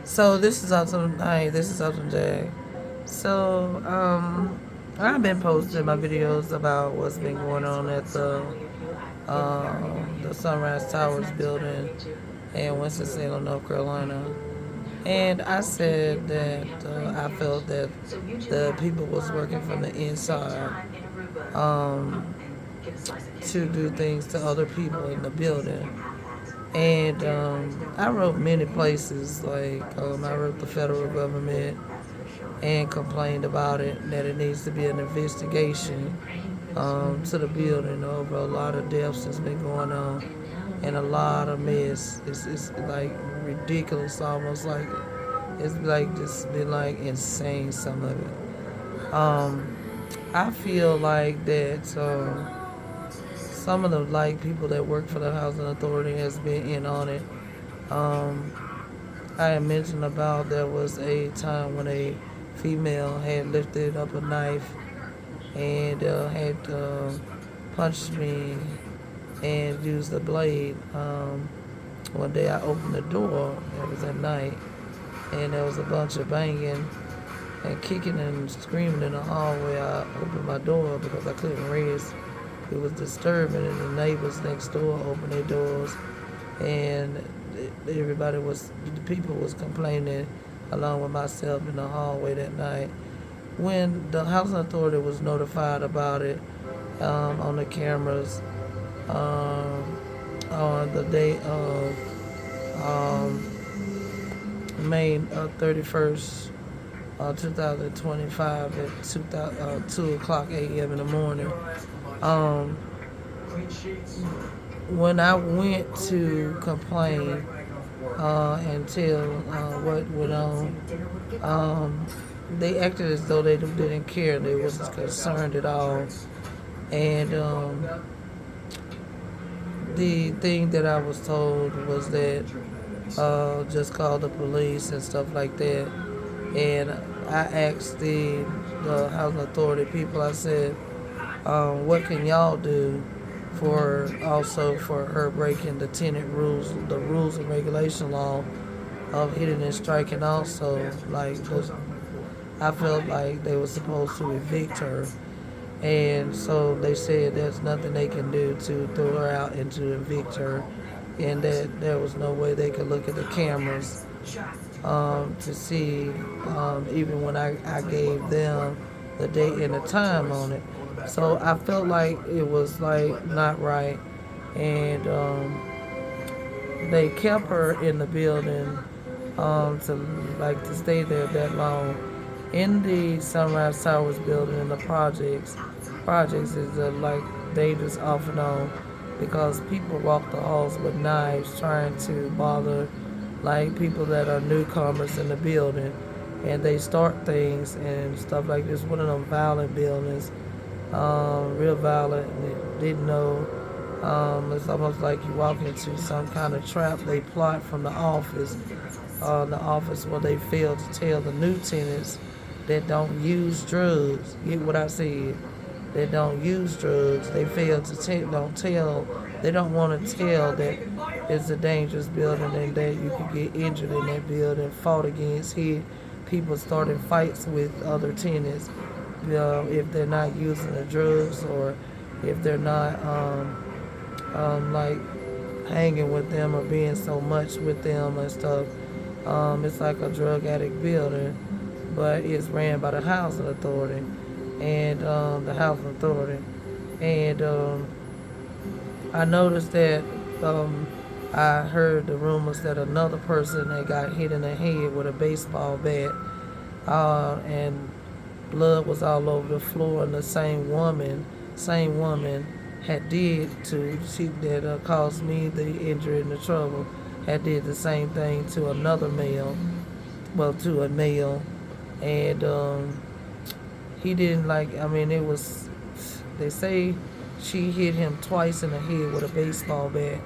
So this is Autumn. Hi, this is Autumn J. So I've been posting my videos about what's been going on at the Sunrise Towers building in Winston-Salem, North Carolina. And I said that I felt that the people was working from the inside um, to do things to other people in the building. And I wrote many places, like I wrote the federal government and complained about it, that it needs to be an investigation to the building over a lot of deaths that's been going on and a lot of mess. It's like ridiculous, almost like it's like just been like insane, some of it. I feel like that some of the like people that work for the housing authority has been in on it. Um, I had mentioned about there was a time when a female had lifted up a knife and had punched me and used the blade. One day I opened the door, it was at night, and there was a bunch of banging and kicking and screaming in the hallway. I opened my door because I couldn't rest. It was disturbing, and the neighbors next door opened their doors, and the people was complaining along with myself in the hallway that night. When the housing authority was notified about it on the cameras um, on the day of May 31st, 2025 at 2 o'clock a.m. in the morning. Um, when I went to complain and tell what went on, um, they acted as though they didn't care. They wasn't concerned at all. And the thing that I was told was that just call the police and stuff like that. And I asked the housing authority people, I said, what can y'all do for her breaking the tenant rules, the rules and regulation law of hitting and striking also, like, I felt like they were supposed to evict her. And so they said there's nothing they can do to throw her out and to evict her, and that there was no way they could look at the cameras to see, even when I gave them the date and the time on it. So I felt like it was like not right, and they kept her in the building to stay there that long. In the Sunrise Towers building in the projects is like dangerous off and on because people walk the halls with knives trying to bother like people that are newcomers in the building, and they start things and stuff like this. One of them violent buildings, real violent, and they didn't know. It's almost like you walk into some kind of trap they plot from the office where they fail to tell the new tenants that don't use drugs. Get what I said? That don't use drugs. They fail to don't tell. They don't want to tell that it's a dangerous building and that you could get injured in that building, fought against, hit. People starting fights with other tenants if they're not using the drugs or if they're not like hanging with them or being so much with them and stuff. It's like a drug addict building, but it's ran by the housing authority and the housing authority. And I noticed that I heard the rumors that another person that got hit in the head with a baseball bat, and blood was all over the floor, and the same woman had did to she that caused me the injury and the trouble, had did the same thing to another male, well, to a male, and he didn't like. I mean, it was. They say she hit him twice in the head with a baseball bat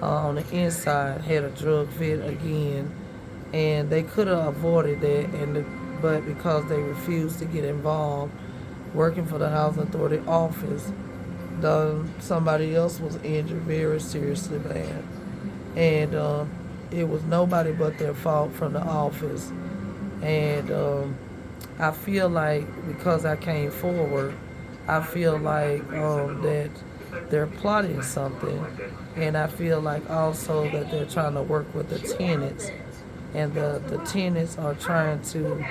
on the inside. Had a drug fit again, and they could have avoided that. But because they refused to get involved, working for the housing authority office, somebody else was injured very seriously bad, and it was nobody but their fault from the office. And I feel like because I came forward, I feel like that they're plotting something. And I feel like also that they're trying to work with the tenants. And the tenants are trying to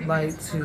like to